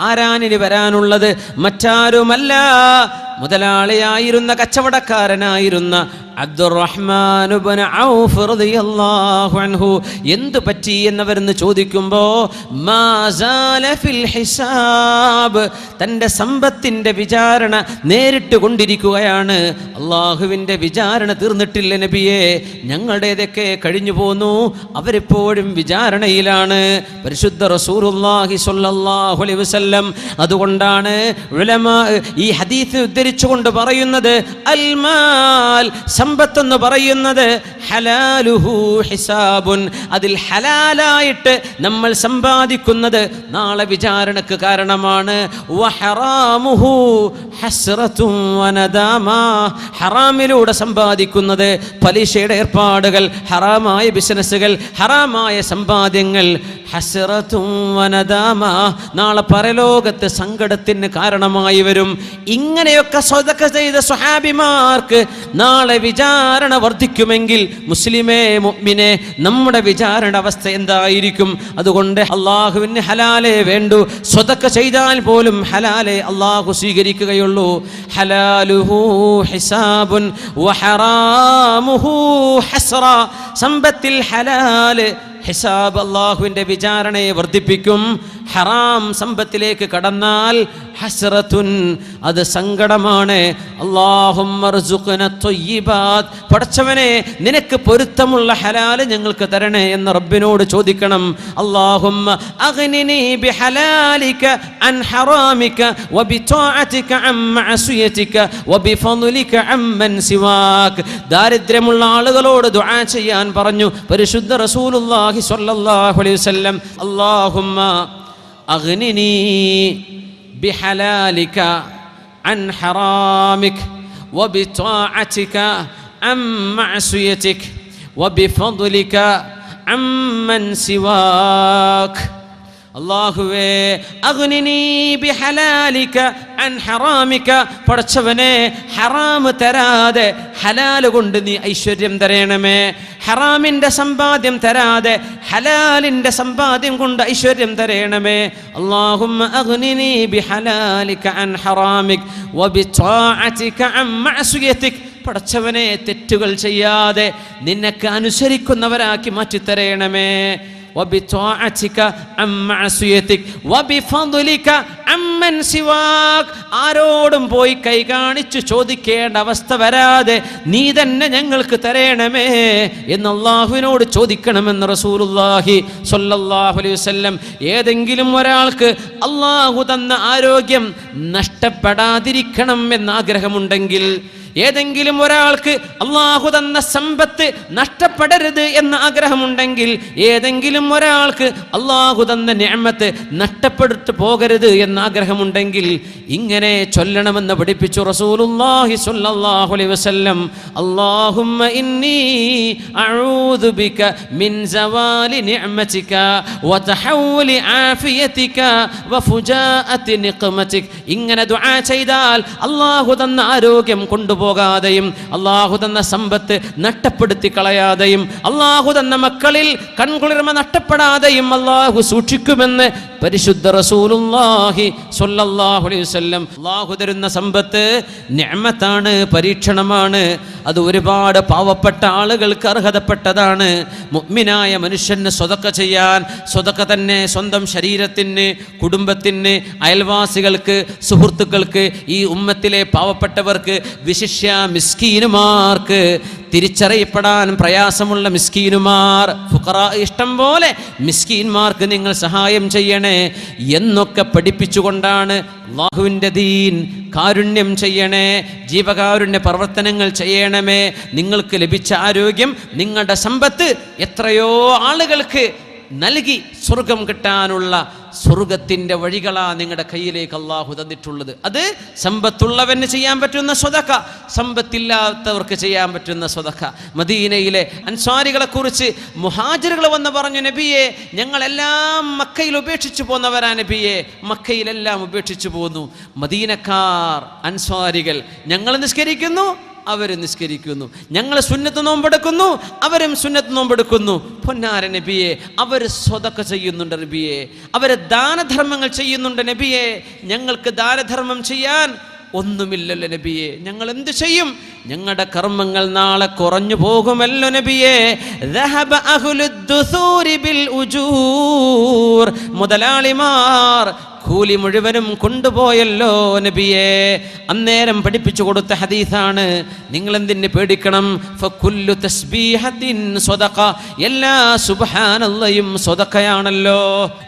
ആരാനിന് വരാനുള്ളത്? മറ്റാരുമല്ല, മുതലാളിയായിരുന്ന കച്ചവടക്കാരനായിരുന്ന അബ്ദുറഹ്മാൻ ഇബ്നു ഔഫ് റളിയല്ലാഹു അൻഹു. എന്തു പറ്റി എന്നവരെന്ന് ചോദിക്കുമ്പോൾ മാ സാല ഫിൽ ഹിസാബ്, തൻ്റെ സമ്പത്തിൻ്റെ വിചാരണ നേരിട്ട് കൊണ്ടിരിക്കുകയാണ്. അള്ളാഹുവിൻ്റെ വിചാരണ തീർന്നിട്ടില്ല നബിയെ, ഞങ്ങളുടേതൊക്കെ കഴിഞ്ഞു പോന്നു, അവരെപ്പോഴും വിചാരണയിലാണ്. പരിശുദ്ധ റസൂലുള്ളാഹി സ്വല്ലല്ലാഹു അലൈഹി വസല്ലം അതുകൊണ്ടാണ് ഉലമാ ഈ ഹദീസ് ഉദ്ധരിച്ചുകൊണ്ട് പറയുന്നത് അൽ മാൽ, സമ്പത്തെന്ന് പറയുന്നത് ഹലാലുഹു ഹിസാബുൻ, അതിൽ ഹലാലായിട്ട് നമ്മൾ സമ്പാദിക്കുന്നത് നാളെ വിചാരണക്ക് കാരണമാണ്. വഹറാമുഹു ഹസ്റത്തുൻ വനദാമ, ഹറാമിലൂടെ സമ്പാദിക്കുന്നത്, പലിശയുടെ ഏർപ്പാടുകൾ, ഹറാമായ ബിസിനസ്സുകൾ, ഹറാമായ സമ്പാദ്യങ്ങൾ, ഹസ്റത്തുൻ വനദാമ, നാളെ പരലോകത്ത് സങ്കടത്തിന് കാരണമായി വരും. ഇങ്ങനെയൊക്കെ സദഖ ചെയ്ത സ്വഹാബിമാർക്ക് നാളെ വിചാരണ വർദ്ധിക്കുമെങ്കിൽ മുസ്ലിമേ, മുഅ്മിനേ, നമ്മുടെ വിചാരണ അവസ്ഥ എന്തായിരിക്കും? അതുകൊണ്ട് അള്ളാഹുവിന് ഹലാലേ വേണ്ടു. സദഖ ചെയ്താൽ പോലും ഹലാലേ അള്ളാഹു സ്വീകരിക്കുകയുള്ളൂ. ഹലാലുഹു ഹിസാബുൻ വഹറാമുഹു ഹസ്റ, സമ്പത്തിൽ ഹലാല് ഹിസാബ് അള്ളാഹുവിൻ്റെ വിചാരണയെ വർദ്ധിപ്പിക്കും. ഹറാം സമ്പത്തിലേക്ക് കടന്നാൽ ഹസ്റത്തുൻ, അത് സങ്കടമാണ്. അല്ലാഹുമ്മ ർസുഖ്ന ത്വയ്യിബാത്ത്, പടച്ചവനെ നിനക്ക് പൊരുത്തമുള്ള ഹലാല് ഞങ്ങൾക്ക് തരണേ എന്ന് റബ്ബിനോട് ചോദിക്കണം. അല്ലാഹുമ്മ അഗ്നിനി ബിഹലാലിക അൻ ഹറാമിക വബിത്വാഅതിക അൻ മഅസിയതിക വബിഫദ്ലിക അമ്മൻ സിവാക്. ദാരിദ്ര്യമുള്ള ആളുകളോട് ദുആ ചെയ്യാൻ പറഞ്ഞു പരിശുദ്ധ റസൂലുള്ളാഹി സ്വല്ലല്ലാഹു അലൈഹി വസല്ലം. അല്ലാഹുമ്മ അഗ്നിനി ബിഹലാലിക അൻ ഹറാമിക വബിത്വാഅതിക അൻ മഅസിയതിക വബിഫദ്ലിക അമ്മൻ സിവാക്. അല്ലാഹുവേ അഗ്നിനി ബിഹലാലിക അൻ ഹറാമിക, പടച്ചവനെ ഹറാമ് തരാതെ ഹലാല് കൊണ്ട് നീ ഐശ്വര്യം തരണമേ. ഹറാമിൻ്റെ സമ്പാദ്യം തരാതെ ഹലാലിൻ്റെ സമ്പാദ്യം കൊണ്ട് ഐശ്വര്യം തരണമേ. അല്ലാഹുമ്മ അഗ്നിനി ബിഹലാലിക അൻ ഹറാമിക വബിത്വാഅതിക അൻ മഅസിയതിക, പടച്ചവനെ തെറ്റുകൾ ചെയ്യാതെ നിനക്ക് അനുസരിക്കുന്നവരാക്കി മാറ്റിത്തരണമേ. വബിത്വാഅതിക അൻ മഅസിയതിക വബിഫദ്ലിക അമ്മൻ സിവാക്, ആരോടും പോയി കൈ കാണിച്ചു ചോദിക്കേണ്ട അവസ്ഥ വരാതെ നീ തന്നെ ഞങ്ങൾക്ക് തരണമേ എന്ന് അള്ളാഹുവിനോട് ചോദിക്കണമെന്ന് റസൂലുള്ളാഹി സ്വല്ലല്ലാഹു അലൈഹി വസല്ലം. ഏതെങ്കിലും ഒരാൾക്ക് അള്ളാഹു തന്ന ആരോഗ്യം നഷ്ടപ്പെടാതിരിക്കണം എന്ന ആഗ്രഹമുണ്ടെങ്കിൽ, ഏതെങ്കിലും ഒരാൾക്ക് അള്ളാഹു തന്ന സമ്പത്ത് നഷ്ടപ്പെടരുത് എന്ന ആഗ്രഹമുണ്ടെങ്കിൽ, ഏതെങ്കിലും ഒരാൾക്ക് അള്ളാഹു തന്ന നിഅമത്ത് നഷ്ടപ്പെട്ടു പോകരുത് എന്ന ആഗ്രഹമുണ്ടെങ്കിൽ ഇങ്ങനെ ചൊല്ലണമെന്ന് പഠിപ്പിച്ചു റസൂലുള്ളാഹി സ്വല്ലല്ലാഹു അലൈഹി വസല്ലം. അല്ലാഹുമ്മ ഇന്നി അഊദു ബിക മിൻ സവാലി നിഅമതിക വതഹവ്വുലി ആഫിയതിക വഫുജാഅതി നിഖമതിക. ഇങ്ങനെ ദുആ ചെയ്താൽ അള്ളാഹു തന്ന ആരോഗ്യം കൊണ്ടുപോകാതെയും അള്ളാഹു തന്ന സമ്പത്ത് നഷ്ടപ്പെടുത്തി കളയാതെയും അള്ളാഹു തന്ന മക്കളിൽ കൺകുളിർമ നഷ്ടപ്പെടാതെയും അള്ളാഹു സൂക്ഷിക്കുമെന്ന് പരിശുദ്ധ റസൂലുള്ളാഹി സ്വല്ലല്ലാഹു അലൈഹി വസല്ലം. അള്ളാഹു തരുന്ന സമ്പത്ത് നിഅമത്താണ്, പരീക്ഷണമാണ്. അത് ഒരുപാട് പാവപ്പെട്ട ആളുകൾക്ക് അർഹതപ്പെട്ടതാണ്. മുഅ്മിനായ മനുഷ്യന് സ്വതക്ക ചെയ്യാൻ, സ്വതക്ക തന്നെ സ്വന്തം ശരീരത്തിന്, കുടുംബത്തിന്, അയൽവാസികൾക്ക്, സുഹൃത്തുക്കൾക്ക്, ഈ ഉമ്മത്തിലെ പാവപ്പെട്ടവർക്ക്, വിശിഷ്യ മിസ്കീനുമാർക്ക്, തിരിച്ചറിയപ്പെടാൻ പ്രയാസമുള്ള മിസ്കീനുമാർ, ഫുഖറാ, ഇഷ്ടം പോലെ മിസ്കീന്മാർക്ക് നിങ്ങൾ സഹായം ചെയ്യണേ എന്നൊക്കെ പഠിപ്പിച്ചുകൊണ്ടാണ് അല്ലാഹുവിൻ്റെ ദീൻ. കാരുണ്യം ചെയ്യണേ, ജീവകാരുണ്യ പ്രവർത്തനങ്ങൾ ചെയ്യണമേ. നിങ്ങൾക്ക് ലഭിച്ച ആരോഗ്യം, നിങ്ങളുടെ സമ്പത്ത് എത്രയോ ആളുകൾക്ക് നൽകി സ്വർഗം കിട്ടാനുള്ള സ്വർഗത്തിൻ്റെ വഴികളാ നിങ്ങളുടെ കയ്യിലേക്ക് അള്ളാഹു തന്നിട്ടുള്ളത്. അത് സമ്പത്തുള്ളവന് ചെയ്യാൻ പറ്റുന്ന സ്വതക്ക, സമ്പത്തില്ലാത്തവർക്ക് ചെയ്യാൻ പറ്റുന്ന സ്വതക്ക. മദീനയിലെ അൻസ്വാരികളെ കുറിച്ച് മുഹാജിറുകൾ വന്ന് പറഞ്ഞു, നബിയെ ഞങ്ങളെല്ലാം മക്കയിൽ ഉപേക്ഷിച്ചു പോന്നവരാ നബിയെ, മക്കയിലെല്ലാം ഉപേക്ഷിച്ചു പോന്നു. മദീനക്കാർ അൻസ്വാരികൾ ഞങ്ങൾ നിസ്കരിക്കുന്നു, അവർ നിസ്കരിക്കുന്നു. ഞങ്ങൾ സുന്നത്ത് നോമ്പെടുക്കുന്നു, അവരും സുന്നത്ത് നോമ്പെടുക്കുന്നു. പൊന്നാര നബിയെ, അവർ സ്വതക്ക ചെയ്യുന്നുണ്ട് നബിയെ, അവർ ദാനധർമ്മങ്ങൾ ചെയ്യുന്നുണ്ട് നബിയെ. ഞങ്ങൾക്ക് ദാനധർമ്മം ചെയ്യാൻ ഒന്നുമില്ലല്ലോ നബിയെ, ഞങ്ങൾ എന്ത് ചെയ്യും? ഞങ്ങളുടെ കർമ്മങ്ങൾ നാളെ കുറഞ്ഞു പോകുമല്ലോ നബിയെ. മുതലാളിമാർ കൂലി മുഴുവനും കൊണ്ടുപോയല്ലോ നബിയെ. അന്നേരം പഠിപ്പിച്ചു കൊടുത്ത ഹദീസാണ്. നിങ്ങൾ എന്തിന് പേടിക്കണം? ഫകുല്ലു തസ്ബീഹത്തിൻ സ്വദഖ, എല്ലാ സുബ്ഹാനല്ലാഹും സ്വദഖയാണല്ലോ.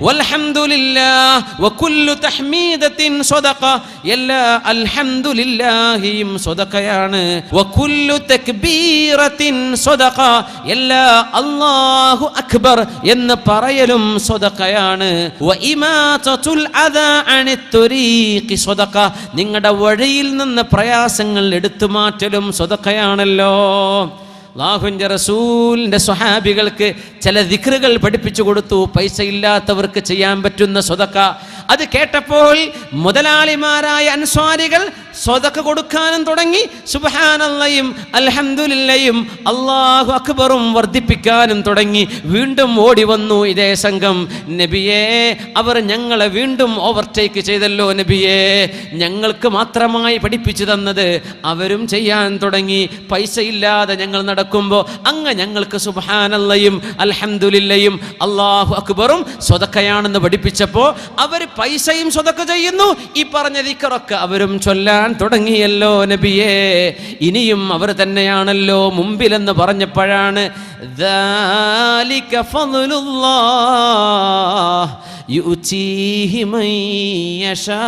വൽഹംദുലില്ലാഹ് വകുല്ലു തഹ്മീദത്തിൻ സ്വദഖ, എല്ലാ അൽഹംദുലില്ലാഹിയും സ്വദഖയാണ്. വകുല്ലു തക്ബീറത്തിൻ സ്വദഖ, എല്ലാ അല്ലാഹു അക്ബർ എന്ന് പറയലും സ്വദഖയാണ്. വഇമാതത്തുൽ നിങ്ങളുടെ വഴിയിൽ നിന്ന് പ്രയാസങ്ങൾ എടുത്തു മാറ്റലും സ്വതക്കയാണല്ലോ. അല്ലാഹുവിൻ്റെ റസൂലിൻ്റെ സ്വഹാബികൾക്ക് ചില ദിക്റുകൾ പഠിപ്പിച്ചു കൊടുത്തു, പൈസ ഇല്ലാത്തവർക്ക് ചെയ്യാൻ പറ്റുന്ന സ്വതക്ക. അത് കേട്ടപ്പോൾ മുതലാളിമാരായ അൻസ്വാരികൾ സ്വതക്ക കൊടുക്കാനും തുടങ്ങി. സുബ്ഹാനല്ലാഹും അൽഹംദുലില്ലാഹും അല്ലാഹു അക്ബറും വർദ്ധിപ്പിക്കാനും തുടങ്ങി. വീണ്ടും ഓടി വന്നു ഇതേ സംഘം. നബിയേ, അവർ ഞങ്ങളെ വീണ്ടും ഓവർടേക്ക് ചെയ്തല്ലോ നബിയേ. ഞങ്ങൾക്ക് മാത്രമായി പഠിപ്പിച്ചു തന്നത് അവരും ചെയ്യാൻ തുടങ്ങി. പൈസ ഇല്ലാതെ ഞങ്ങൾ നടക്കുമ്പോൾ അങ്ങ് ഞങ്ങൾക്ക് സുബ്ഹാനല്ലാഹും അൽഹംദുലില്ലാഹും അല്ലാഹു അക്ബറും സ്വതക്കയാണെന്ന് പഠിപ്പിച്ചപ്പോൾ അവർ പൈസയും സ്വതക്ക ചെയ്യുന്നു. ഈ പറഞ്ഞ ദിക്റൊക്കെ അവരും ചൊല്ലാൻ തുടങ്ങിയല്ലോ നബിയേ. ഇനിയും അവർ തന്നെയാണല്ലോ മുമ്പിലെന്ന് പറഞ്ഞപ്പോഴാണ് ദാലിക ഫദ്ലുല്ലാഹ് യുഅ്തീഹി മൻ യശാ,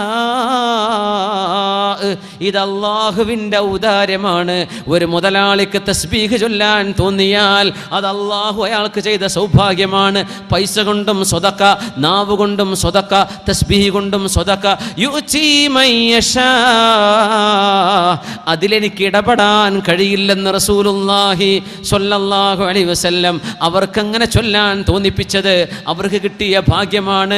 ഇത് അല്ലാഹുവിൻ്റെ ഔദാര്യമാണ്. ഒരു മുതലാളിക്ക് തസ്ബീഹ് ചൊല്ലാൻ തോന്നിയാൽ അത് അല്ലാഹു അയാൾക്ക് ചെയ്ത സൗഭാഗ്യമാണ്. പൈസ കൊണ്ടും സ്വതക്ക, നാവ് കൊണ്ടും സ്വതക്ക, തസ്ബീഹ് കൊണ്ടും സ്വതക്ക. യുഅ്തീ മൻ യശാ, അതിലെനിക്ക് ഇടപെടാൻ കഴിയില്ലെന്ന് റസൂലുള്ളാഹി സ്വല്ലല്ലാഹു അലൈഹി വസല്ലം അവർക്കങ്ങനെ ചൊല്ലാൻ തോന്നിപ്പിച്ചത് അവർക്ക് കിട്ടിയ ഭാഗ്യമാണ്.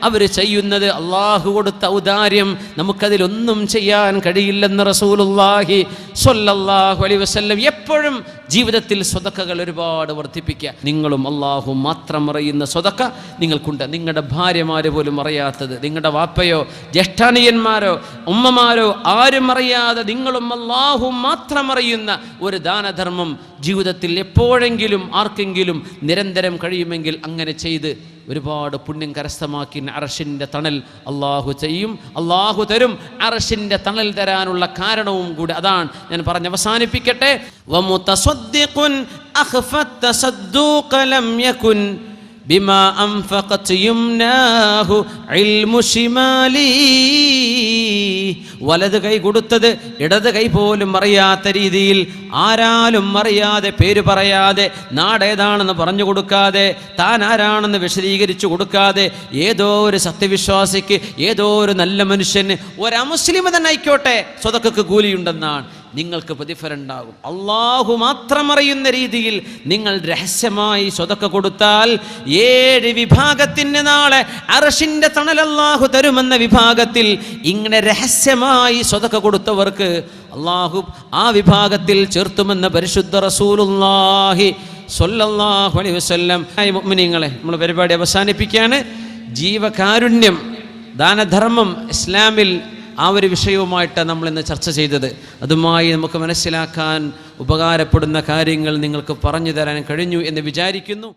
അവർ ചെയ്യുന്നത് അള്ളാഹു കൊടുത്ത ഔദാര്യം, നമുക്കതിലൊന്നും ചെയ്യാൻ കഴിയില്ലെന്ന് റസൂലുള്ളാഹി സ്വല്ലല്ലാഹു അലൈഹി വസല്ലം എപ്പോഴും ജീവിതത്തിൽ സ്വതക്കകൾ ഒരുപാട് വർദ്ധിപ്പിക്കുക. നിങ്ങളും അള്ളാഹു മാത്രം അറിയുന്ന സ്വതക്ക നിങ്ങൾക്കുണ്ട്. നിങ്ങളുടെ ഭാര്യമാര് പോലും അറിയാത്തത്, നിങ്ങളുടെ വാപ്പയോ ജ്യേഷ്ഠാനിയന്മാരോ ഉമ്മമാരോ ആരും അറിയാതെ നിങ്ങളും അള്ളാഹു മാത്രം അറിയുന്ന ഒരു ദാനധർമ്മം ജീവിതത്തിൽ എപ്പോഴെങ്കിലും ആർക്കെങ്കിലും നിരന്തരം കഴിയുമെങ്കിൽ അങ്ങനെ ചെയ്ത് ഒരുപാട് പുണ്യം കരസ്ഥമാക്കി അർശിൻ്റെ തണൽ അള്ളാഹു ചെയ്യും, അള്ളാഹു തരും. അർശിൻ്റെ തണൽ തരാനുള്ള കാരണവും കൂടി അതാണ്. ഞാൻ പറഞ്ഞ് അവസാനിപ്പിക്കട്ടെ. വമുതസദ്ദിഖുൻ അഖ്ഫത് തസദ്ദുഖ ലം യകുൻ ബിമാ അൻഫഖത് യുംനാഹു ഇൽമു ശിമാലി, വലത് കൈ കൊടുത്തത് ഇടത് കൈ പോലും അറിയാത്ത രീതിയിൽ, ആരാലും അറിയാതെ, പേര് പറയാതെ, നാടേതാണെന്ന് പറഞ്ഞു കൊടുക്കാതെ, താൻ ആരാണെന്ന് വിശദീകരിച്ചു കൊടുക്കാതെ, ഏതോ ഒരു സത്യവിശ്വാസിക്ക്, ഏതോ ഒരു നല്ല മനുഷ്യന്, ഒരു അമുസ്ലിം തന്നെ ആയിക്കോട്ടെ, സ്വതക്കക്ക് കൂലിയുണ്ടെന്നാണ്. നിങ്ങൾക്ക് പ്രതിഫലം ഉണ്ടാകും. അള്ളാഹു മാത്രം അറിയുന്ന രീതിയിൽ നിങ്ങൾ രഹസ്യമായി സ്വതക്ക കൊടുത്താൽ 7 വിഭാഗത്തിന് നാളെ അർശിന്റെ തണൽ അള്ളാഹു തരുമെന്ന വിഭാഗത്തിൽ ഇങ്ങനെ രഹസ്യമായി സ്വതക്ക കൊടുത്തവർക്ക് അള്ളാഹു ആ വിഭാഗത്തിൽ ചേർത്തുമെന്ന പരിശുദ്ധ റസൂലുള്ളാഹി സ്വല്ലല്ലാഹു അലൈഹി വസല്ലം. മുഅ്മിനീങ്ങളെ, നമ്മൾ പരിപാടി അവസാനിപ്പിക്കുകയാണ്. ജീവകാരുണ്യം, ദാനധർമ്മം ഇസ്ലാമിൽ ആ ഒരു വിഷയവുമായിട്ട് നമ്മൾ ഇന്ന് ചർച്ച ചെയ്തത്. അതുമായി നമുക്ക് മനസ്സിലാക്കാൻ ഉപകാരപ്പെടുന്ന കാര്യങ്ങൾ നിങ്ങൾക്ക് പറഞ്ഞു തരാൻ കഴിഞ്ഞു എന്ന് വിചാരിക്കുന്നു.